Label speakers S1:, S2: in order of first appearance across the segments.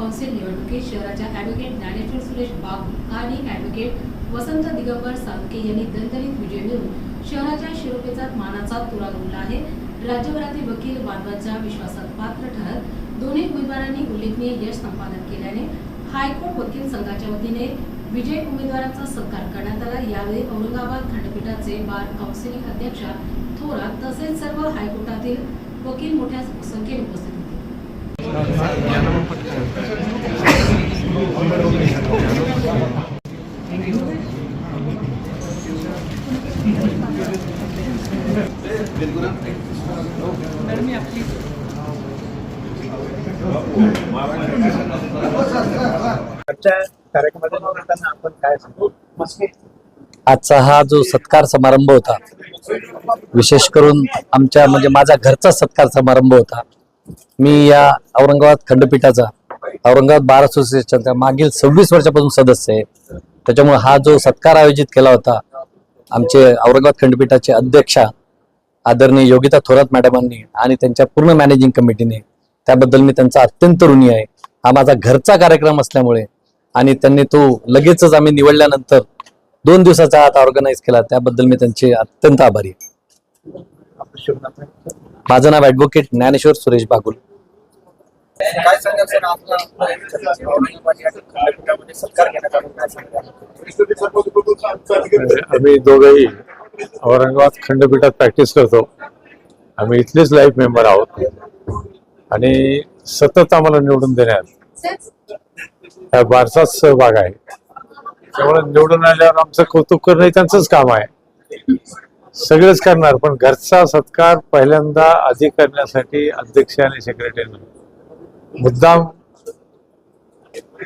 S1: Council निवडणुकीत शहराच्या advocate Dnyaneshwar Suresh Bagul आणि ॲडव्होकेट वसंत दिगंबर साळुंखे यांनी दणदणीत विजय मिळवून शहराच्या शिरोपेचात मानाचा तुरा रोवला आहे। राज्यभरातील वकील बांधवांच्या विश्वासात पात्र ठरत दोन्ही उमेदवारांनी उल्लेखनीय यश संपादन केल्याने हायकोर्ट वकील संघाच्या वतीने विजयी उमेदवारांचा सत्कार करण्यात आला। यावेळी औरंगाबाद खंडपीठाचे बार काउन्सिल अध्यक्षा थोरात तसेच सर्व हायकोर्टातील वकील मोठ्या संख्येने उपस्थित होते।
S2: आजचा हा जो सत्कार समारंभ होता, विशेष करून आमच्या माझा घरचा सत्कार समारंभ होता। मी या औरंगाबाद खंडपीठाचा औरंगाबाद बार असोसिएशनचा मागील 26 वर्षापासून सदस्य आहे। त्याच्यामुळे हा जो सत्कार आयोजित केला होता आमचे औरंगाबाद खंडपीठाचे अध्यक्षा आदरणीय योगिता थोरात मॅडमांनी आणि त्यांच्या पूर्ण मॅनेजिंग कमिटीने, त्याबद्दल मी त्यांचा अत्यंत ऋणी आहे। हा माझा घरचा कार्यक्रम असल्यामुळे आणि त्यांनी तो लगेचच आम्ही निवडल्यानंतर 2 दिवसाचा आत ऑर्गनाइज केला, त्याबद्दल मी त्यांचे अत्यंत आभारी आहे। माझं नाव ॲडव्होकेट ज्ञानेश्वर सुरेश बागुल।
S3: आम्ही दोघेही औरंगाबाद खंडपीठात प्रॅक्टिस करतो। आम्ही इथलेच लाईफ मेंबर आहोत आणि सतत आम्हाला निवडून देण्यात या बारचाच सहभाग आहे। त्यामुळे निवडून आल्यावर आमचं कौतुक करणं त्यांचंच काम आहे। सगळेच करणार, पण घरचा सत्कार पहिल्यांदा आधी करण्यासाठी अध्यक्ष आणि सेक्रेटरीने मुद्दाम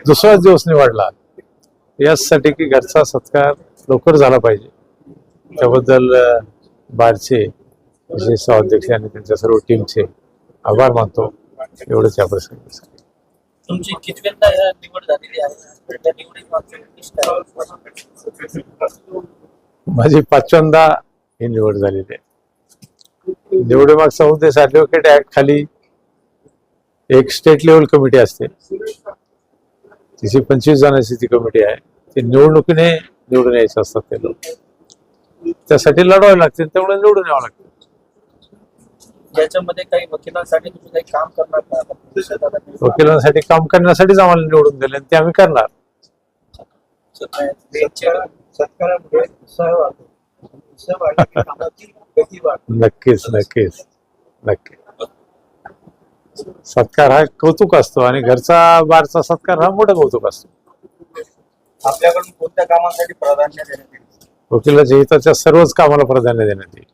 S3: दुसरा दिवस निवडला, यासाठी की घरचा सत्कार लवकर झाला पाहिजे। त्याबद्दल बारचे विशेष अध्यक्ष आणि त्यांच्या सर्व टीमचे आभार मानतो। एवढंच या प्रसंगी।
S4: तुमची कितव्यांदा निवड झालेली आहे? त्या निवडीत
S3: माझी 5व्यांदा ही निवड झालेली आहे। निवडीमागचा उद्देश ॲडव्होकेट ऍक्ट खाली एक स्टेट लेवल कमिटी असते, तिची 25 जणांची ती कमिटी आहे। ती निवडणुकीने निवडून यायचे असतात ते लोक, त्यासाठी लढवावे लागते, त्यामुळे निवडून यावं लागतं।
S4: याच्यामध्ये काही वकिलांसाठी तुम्ही काही काम करणार का?
S3: वकिलांसाठी काम करण्यासाठीच आम्हाला निवडून दिले, ते आम्ही करणार। नक्कीच नक्कीच नक्की। सत्कार हा कौतुक असतो आणि घरचा बारचा सत्कार हा मोठा कौतुक असतो।
S4: आपल्याकडून कोणत्या कामासाठी प्राधान्य देण्यात येईल?
S3: वकिलाच्या हिताच्या सर्वच कामाला प्राधान्य देण्यात येईल।